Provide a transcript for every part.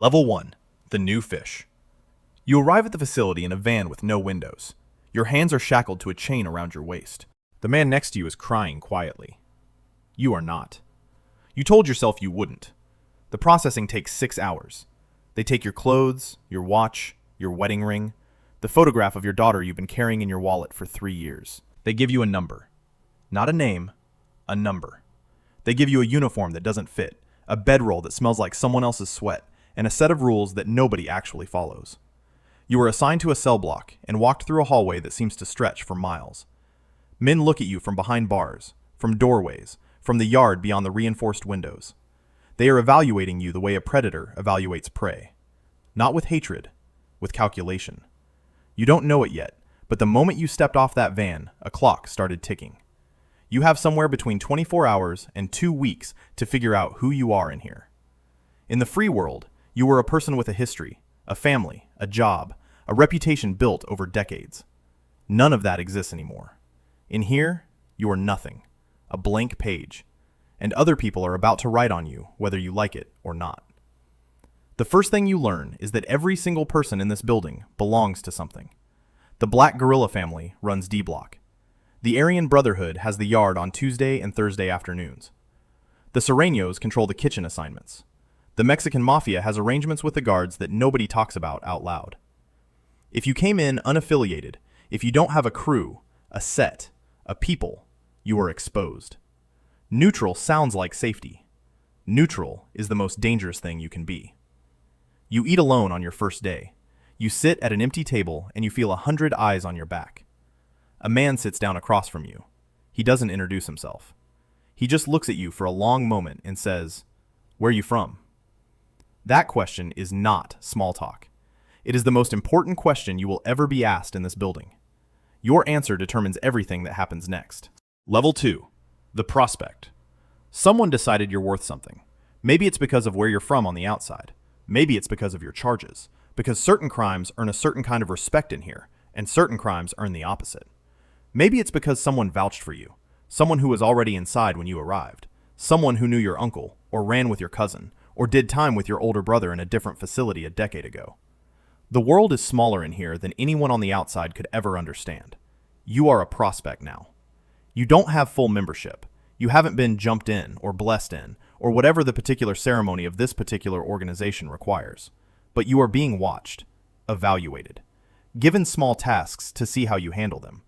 Level 1. The New Fish. You arrive at the facility in a van with no windows. Your hands are shackled to a chain around your waist. The man next to you is crying quietly. You are not. You told yourself you wouldn't. The processing takes 6 hours. They take your clothes, your watch, your wedding ring, the photograph of your daughter you've been carrying in your wallet for 3 years. They give you a number. Not a name, a number. They give you a uniform that doesn't fit, a bedroll that smells like someone else's sweat, and a set of rules that nobody actually follows. You are assigned to a cell block and walked through a hallway that seems to stretch for miles. Men look at you from behind bars, from doorways, from the yard beyond the reinforced windows. They are evaluating you the way a predator evaluates prey. Not with hatred, with calculation. You don't know it yet, but the moment you stepped off that van, a clock started ticking. You have somewhere between 24 hours and 2 weeks to figure out who you are in here. In the free world, you were a person with a history, a family, a job, a reputation built over decades. None of that exists anymore. In here, you are nothing, a blank page, and other people are about to write on you whether you like it or not. The first thing you learn is that every single person in this building belongs to something. The Black Gorilla family runs D Block. The Aryan Brotherhood has the yard on Tuesday and Thursday afternoons. The Sereños control the kitchen assignments. The Mexican Mafia has arrangements with the guards that nobody talks about out loud. If you came in unaffiliated, if you don't have a crew, a set, a people, you are exposed. Neutral sounds like safety. Neutral is the most dangerous thing you can be. You eat alone on your first day. You sit at an empty table and you feel 100 eyes on your back. A man sits down across from you. He doesn't introduce himself. He just looks at you for a long moment and says, "Where are you from?" That question is not small talk. It is the most important question you will ever be asked in this building. Your answer determines everything that happens next. Level 2. The Prospect. Someone decided you're worth something. Maybe it's because of where you're from on the outside. Maybe it's because of your charges. Because certain crimes earn a certain kind of respect in here, and certain crimes earn the opposite. Maybe it's because someone vouched for you. Someone who was already inside when you arrived. Someone who knew your uncle, or ran with your cousin, or did time with your older brother in a different facility a decade ago. The world is smaller in here than anyone on the outside could ever understand. You are a prospect now. You don't have full membership. You haven't been jumped in or blessed in, or whatever the particular ceremony of this particular organization requires. But you are being watched, evaluated, given small tasks to see how you handle them.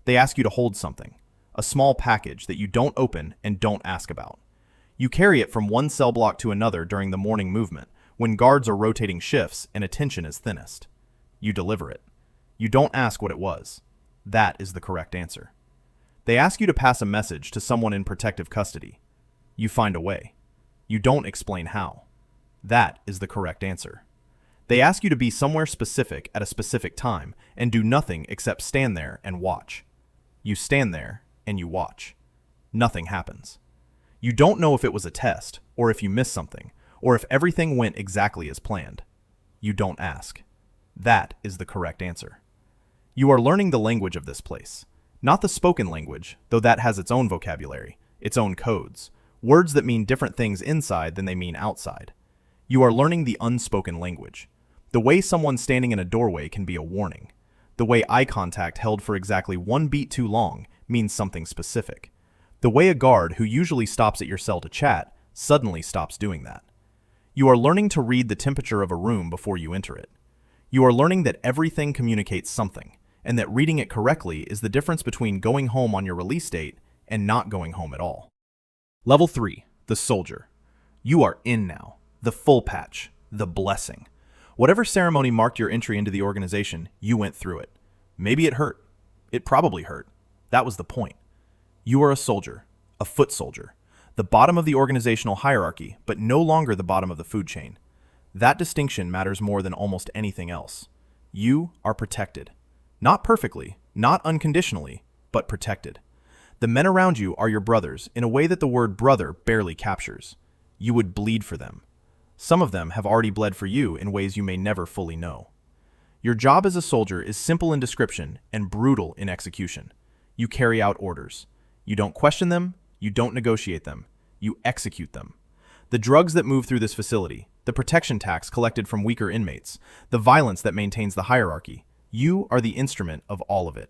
They ask you to hold something, a small package that you don't open and don't ask about. You carry it from one cell block to another during the morning movement, when guards are rotating shifts and attention is thinnest. You deliver it. You don't ask what it was. That is the correct answer. They ask you to pass a message to someone in protective custody. You find a way. You don't explain how. That is the correct answer. They ask you to be somewhere specific at a specific time and do nothing except stand there and watch. You stand there and you watch. Nothing happens. You don't know if it was a test, or if you missed something, or if everything went exactly as planned. You don't ask. That is the correct answer. You are learning the language of this place. Not the spoken language, though that has its own vocabulary, its own codes, words that mean different things inside than they mean outside. You are learning the unspoken language. The way someone standing in a doorway can be a warning. The way eye contact held for exactly 1 beat too long means something specific. The way a guard who usually stops at your cell to chat suddenly stops doing that. You are learning to read the temperature of a room before you enter it. You are learning that everything communicates something, and that reading it correctly is the difference between going home on your release date and not going home at all. Level 3. The Soldier. You are in now. The full patch. The blessing. Whatever ceremony marked your entry into the organization, you went through it. Maybe it hurt. It probably hurt. That was the point. You are a soldier, a foot soldier, the bottom of the organizational hierarchy, but no longer the bottom of the food chain. That distinction matters more than almost anything else. You are protected. Not perfectly, not unconditionally, but protected. The men around you are your brothers in a way that the word brother barely captures. You would bleed for them. Some of them have already bled for you in ways you may never fully know. Your job as a soldier is simple in description and brutal in execution. You carry out orders. You don't question them, you don't negotiate them, you execute them. The drugs that move through this facility, the protection tax collected from weaker inmates, the violence that maintains the hierarchy. You are the instrument of all of it.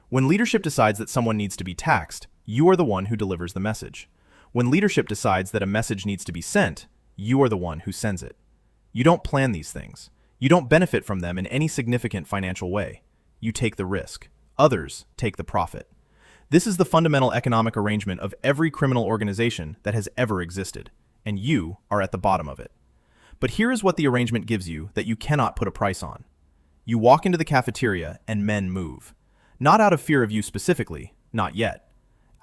When leadership decides that someone needs to be taxed, you are the one who delivers the message. When leadership decides that a message needs to be sent, you are the one who sends it. You don't plan these things. You don't benefit from them in any significant financial way. You take the risk. Others take the profit. This is the fundamental economic arrangement of every criminal organization that has ever existed, and you are at the bottom of it. But here is what the arrangement gives you that you cannot put a price on. You walk into the cafeteria and men move. Not out of fear of you specifically, not yet.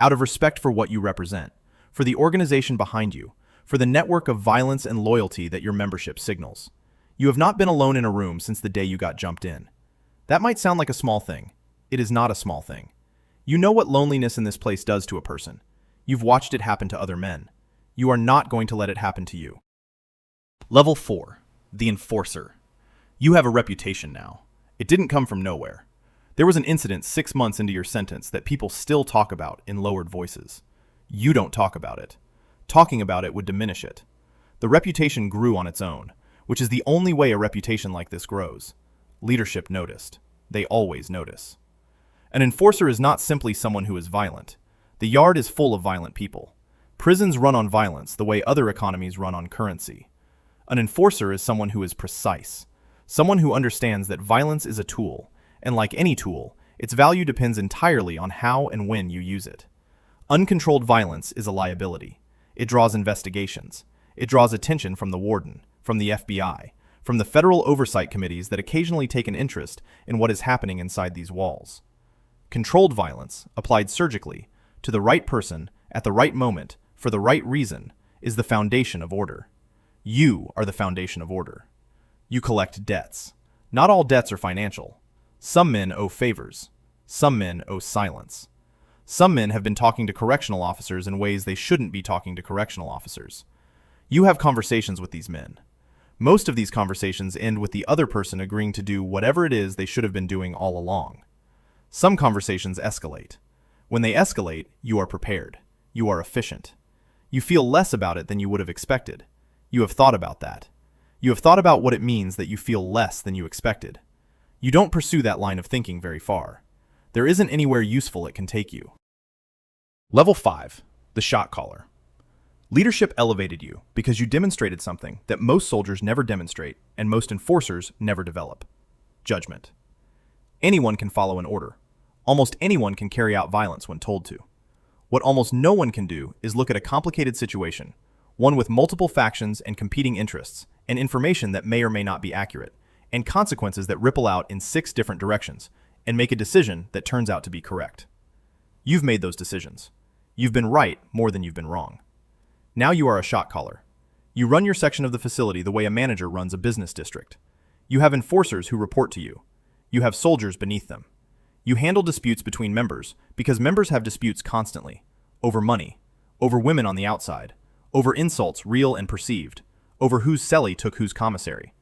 Out of respect for what you represent, for the organization behind you, for the network of violence and loyalty that your membership signals. You have not been alone in a room since the day you got jumped in. That might sound like a small thing. It is not a small thing. You know what loneliness in this place does to a person. You've watched it happen to other men. You are not going to let it happen to you. Level 4. The Enforcer. You have a reputation now. It didn't come from nowhere. There was an incident 6 months into your sentence that people still talk about in lowered voices. You don't talk about it. Talking about it would diminish it. The reputation grew on its own, which is the only way a reputation like this grows. Leadership noticed. They always notice. An enforcer is not simply someone who is violent. The yard is full of violent people. Prisons run on violence the way other economies run on currency. An enforcer is someone who is precise. Someone who understands that violence is a tool, and like any tool, its value depends entirely on how and when you use it. Uncontrolled violence is a liability. It draws investigations. It draws attention from the warden, from the FBI, from the federal oversight committees that occasionally take an interest in what is happening inside these walls. Controlled violence, applied surgically, to the right person, at the right moment, for the right reason, is the foundation of order. You are the foundation of order. You collect debts. Not all debts are financial. Some men owe favors. Some men owe silence. Some men have been talking to correctional officers in ways they shouldn't be talking to correctional officers. You have conversations with these men. Most of these conversations end with the other person agreeing to do whatever it is they should have been doing all along. Some conversations escalate. When they escalate, you are prepared. You are efficient. You feel less about it than you would have expected. You have thought about that. You have thought about what it means that you feel less than you expected. You don't pursue that line of thinking very far. There isn't anywhere useful it can take you. Level 5. The Shot Caller. Leadership elevated you because you demonstrated something that most soldiers never demonstrate and most enforcers never develop. Judgment. Anyone can follow an order. Almost anyone can carry out violence when told to. What almost no one can do is look at a complicated situation, one with multiple factions and competing interests, and information that may or may not be accurate, and consequences that ripple out in 6 different directions, and make a decision that turns out to be correct. You've made those decisions. You've been right more than you've been wrong. Now you are a shot caller. You run your section of the facility the way a manager runs a business district. You have enforcers who report to you. You have soldiers beneath them. You handle disputes between members because members have disputes constantly. Over money, over women on the outside, over insults real and perceived, over whose cellie took whose commissary.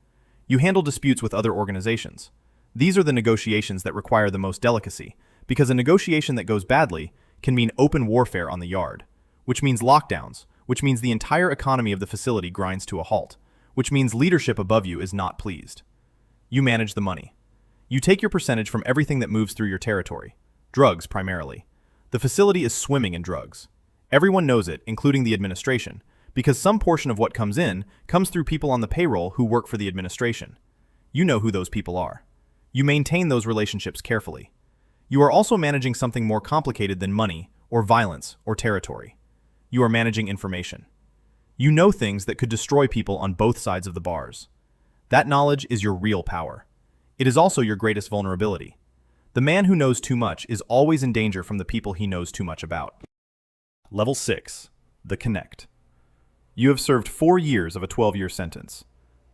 You handle disputes with other organizations. These are the negotiations that require the most delicacy, because a negotiation that goes badly can mean open warfare on the yard, which means lockdowns, which means the entire economy of the facility grinds to a halt, which means leadership above you is not pleased. You manage the money. You take your percentage from everything that moves through your territory. Drugs, primarily. The facility is swimming in drugs. Everyone knows it, including the administration, because some portion of what comes in comes through people on the payroll who work for the administration. You know who those people are. You maintain those relationships carefully. You are also managing something more complicated than money, or violence, or territory. You are managing information. You know things that could destroy people on both sides of the bars. That knowledge is your real power. It is also your greatest vulnerability. The man who knows too much is always in danger from the people he knows too much about. Level 6. The Connect. You have served 4 years of a 12-year sentence.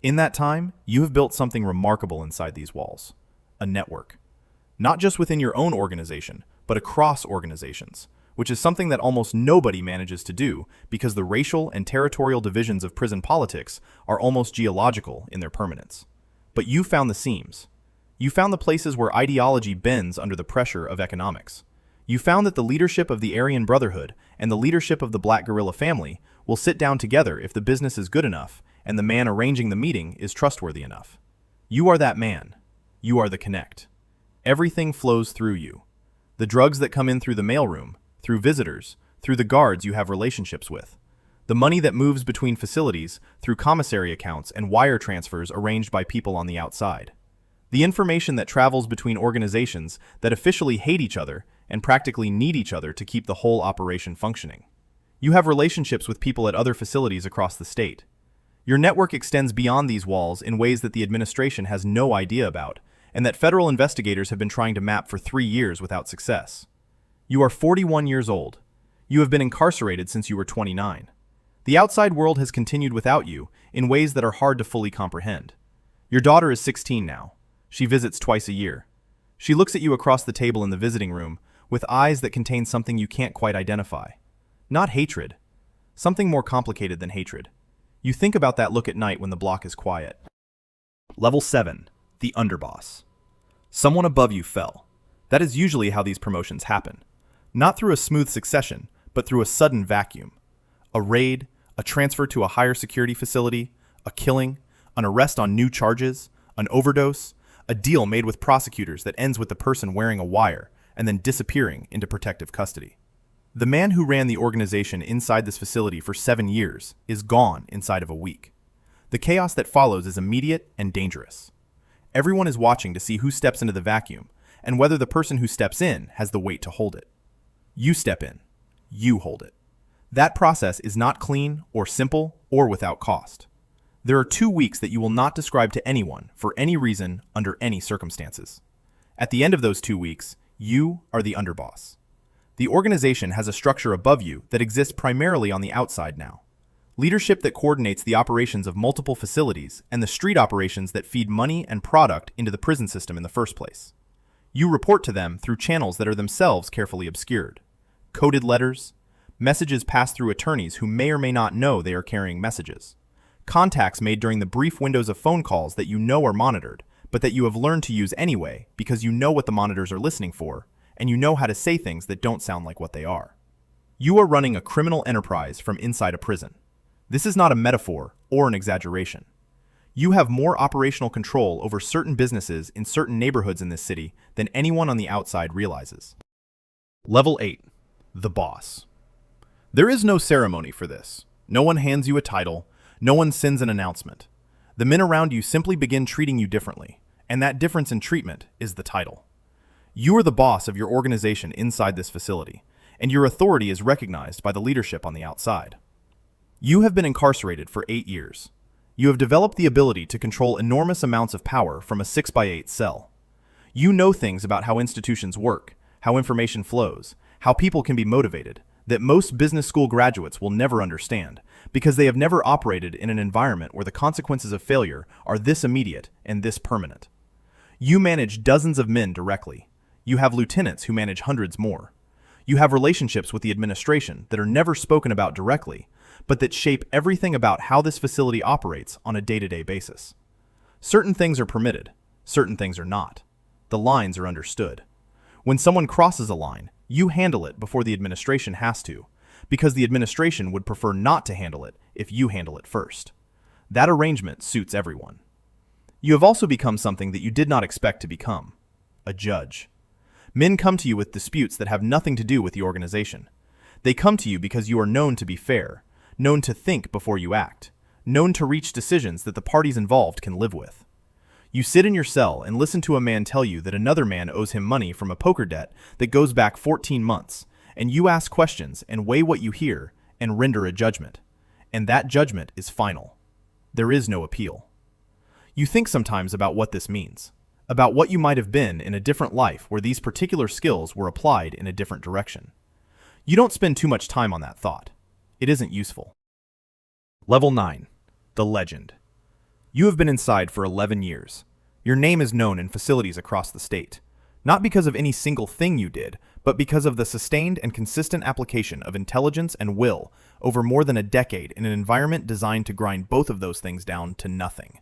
In that time, you have built something remarkable inside these walls. A network. Not just within your own organization, but across organizations, which is something that almost nobody manages to do because the racial and territorial divisions of prison politics are almost geological in their permanence. But you found the seams. You found the places where ideology bends under the pressure of economics. You found that the leadership of the Aryan Brotherhood and the leadership of the Black Guerrilla family will sit down together if the business is good enough, and the man arranging the meeting is trustworthy enough. You are that man. You are the connect. Everything flows through you. The drugs that come in through the mailroom, through visitors, through the guards you have relationships with. The money that moves between facilities through commissary accounts and wire transfers arranged by people on the outside. The information that travels between organizations that officially hate each other and practically need each other to keep the whole operation functioning. You have relationships with people at other facilities across the state. Your network extends beyond these walls in ways that the administration has no idea about, and that federal investigators have been trying to map for 3 years without success. You are 41 years old. You have been incarcerated since you were 29. The outside world has continued without you in ways that are hard to fully comprehend. Your daughter is 16 now. She visits twice a year. She looks at you across the table in the visiting room with eyes that contain something you can't quite identify. Not hatred. Something more complicated than hatred. You think about that look at night when the block is quiet. Level 7. The underboss. Someone above you fell. That is usually how these promotions happen. Not through a smooth succession, but through a sudden vacuum. A raid, a transfer to a higher security facility, a killing, an arrest on new charges, an overdose, a deal made with prosecutors that ends with the person wearing a wire and then disappearing into protective custody. The man who ran the organization inside this facility for 7 years is gone inside of a week. The chaos that follows is immediate and dangerous. Everyone is watching to see who steps into the vacuum and whether the person who steps in has the weight to hold it. You step in. You hold it. That process is not clean or simple or without cost. There are 2 weeks that you will not describe to anyone for any reason under any circumstances. At the end of those 2 weeks, you are the underboss. The organization has a structure above you that exists primarily on the outside now. Leadership that coordinates the operations of multiple facilities and the street operations that feed money and product into the prison system in the first place. You report to them through channels that are themselves carefully obscured. Coded letters, messages passed through attorneys who may or may not know they are carrying messages. Contacts made during the brief windows of phone calls that you know are monitored, but that you have learned to use anyway because you know what the monitors are listening for, and you know how to say things that don't sound like what they are. You are running a criminal enterprise from inside a prison. This is not a metaphor or an exaggeration. You have more operational control over certain businesses in certain neighborhoods in this city than anyone on the outside realizes. Level 8. The boss. There is no ceremony for this. No one hands you a title. No one sends an announcement. The men around you simply begin treating you differently, and that difference in treatment is the title. You are the boss of your organization inside this facility, and your authority is recognized by the leadership on the outside. You have been incarcerated for 8 years. You have developed the ability to control enormous amounts of power from a 6x8 cell. You know things about how institutions work, how information flows, how people can be motivated, that most business school graduates will never understand, because they have never operated in an environment where the consequences of failure are this immediate and this permanent. You manage dozens of men directly. You have lieutenants who manage hundreds more. You have relationships with the administration that are never spoken about directly, but that shape everything about how this facility operates on a day-to-day basis. Certain things are permitted, certain things are not. The lines are understood. When someone crosses a line, you handle it before the administration has to, because the administration would prefer not to handle it if you handle it first. That arrangement suits everyone. You have also become something that you did not expect to become: a judge. Men come to you with disputes that have nothing to do with the organization. They come to you because you are known to be fair, known to think before you act, known to reach decisions that the parties involved can live with. You sit in your cell and listen to a man tell you that another man owes him money from a poker debt that goes back 14 months, and you ask questions and weigh what you hear and render a judgment. And that judgment is final. There is no appeal. You think sometimes about what this means, about what you might have been in a different life where these particular skills were applied in a different direction. You don't spend too much time on that thought. It isn't useful. Level 9. The legend. You have been inside for 11 years. Your name is known in facilities across the state, not because of any single thing you did, but because of the sustained and consistent application of intelligence and will over more than a decade in an environment designed to grind both of those things down to nothing.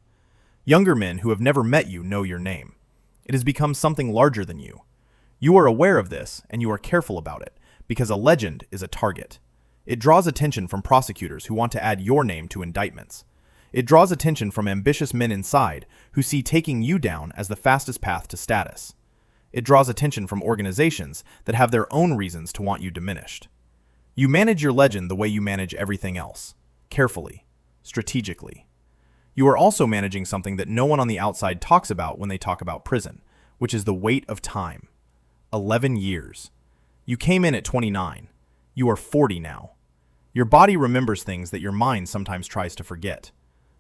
Younger men who have never met you know your name. It has become something larger than you. You are aware of this, and you are careful about it, because a legend is a target. It draws attention from prosecutors who want to add your name to indictments. It draws attention from ambitious men inside who see taking you down as the fastest path to status. It draws attention from organizations that have their own reasons to want you diminished. You manage your legend the way you manage everything else, carefully, strategically. You are also managing something that no one on the outside talks about when they talk about prison, which is the weight of time. 11 years. You came in at 29. You are 40 now. Your body remembers things that your mind sometimes tries to forget.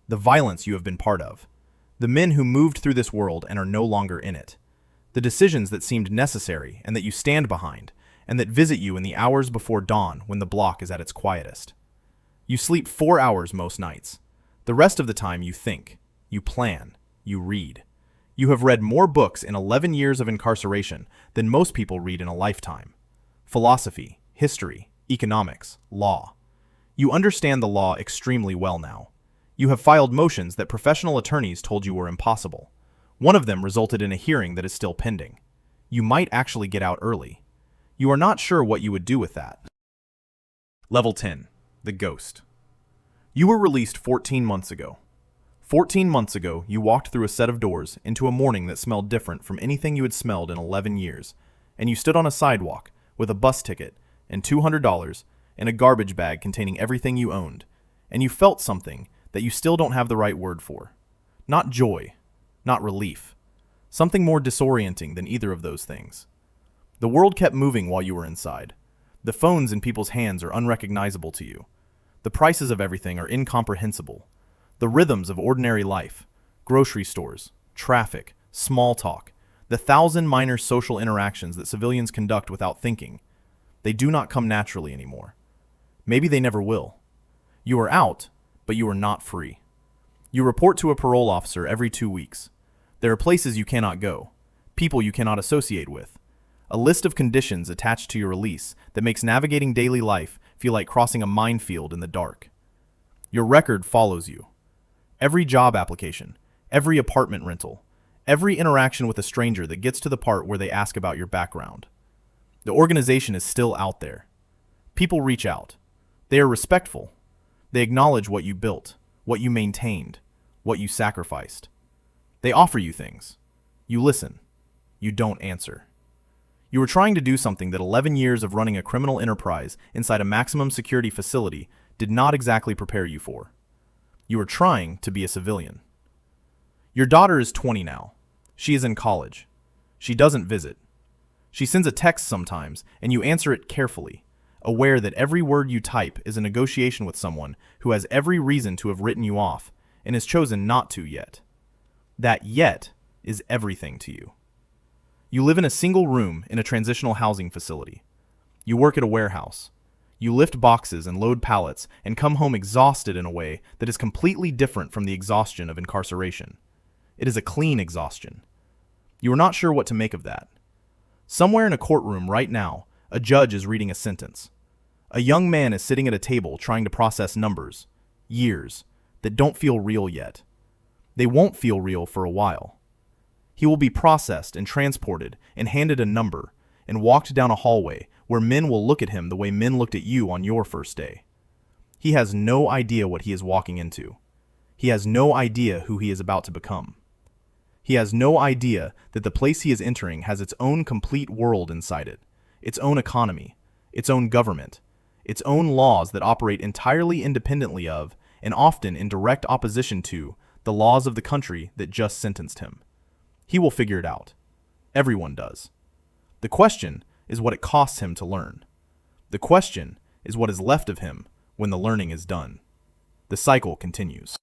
The violence you have been part of. The men who moved through this world and are no longer in it. The decisions that seemed necessary and that you stand behind, and that visit you in the hours before dawn when the block is at its quietest. You sleep 4 hours most nights. The rest of the time you think, you plan, you read. You have read more books in 11 years of incarceration than most people read in a lifetime. Philosophy, history, economics, law. You understand the law extremely well now. You have filed motions that professional attorneys told you were impossible. One of them resulted in a hearing that is still pending. You might actually get out early. You are not sure what you would do with that. Level 10. The Ghost. You were released 14 months ago. 14 months ago, you walked through a set of doors into a morning that smelled different from anything you had smelled in 11 years, and you stood on a sidewalk with a bus ticket and $200 and a garbage bag containing everything you owned, and you felt something that you still don't have the right word for. Not joy, not relief. Something more disorienting than either of those things. The world kept moving while you were inside. The phones in people's hands are unrecognizable to you. The prices of everything are incomprehensible. The rhythms of ordinary life, grocery stores, traffic, small talk, the 1,000 minor social interactions that civilians conduct without thinking, they do not come naturally anymore. Maybe they never will. You are out, but you are not free. You report to a parole officer every 2 weeks. There are places you cannot go, people you cannot associate with, a list of conditions attached to your release that makes navigating daily life feel like crossing a minefield in the dark. Your record follows you. Every job application, every apartment rental, every interaction with a stranger that gets to the part where they ask about your background. The organization is still out there. People reach out. They are respectful. They acknowledge what you built, what you maintained, what you sacrificed. They offer you things. You listen. You don't answer. You were trying to do something that 11 years of running a criminal enterprise inside a maximum security facility did not exactly prepare you for. You were trying to be a civilian. Your daughter is 20 now. She is in college. She doesn't visit. She sends a text sometimes, and you answer it carefully, aware that every word you type is a negotiation with someone who has every reason to have written you off and has chosen not to yet. That yet is everything to you. You live in a single room in a transitional housing facility. You work at a warehouse. You lift boxes and load pallets and come home exhausted in a way that is completely different from the exhaustion of incarceration. It is a clean exhaustion. You are not sure what to make of that. Somewhere in a courtroom right now, a judge is reading a sentence. A young man is sitting at a table trying to process numbers, years, that don't feel real yet. They won't feel real for a while. He will be processed and transported and handed a number and walked down a hallway where men will look at him the way men looked at you on your first day. He has no idea what he is walking into. He has no idea who he is about to become. He has no idea that the place he is entering has its own complete world inside it, its own economy, its own government, its own laws that operate entirely independently of, and often in direct opposition to, the laws of the country that just sentenced him. He will figure it out. Everyone does. The question is what it costs him to learn. The question is what is left of him when the learning is done. The cycle continues.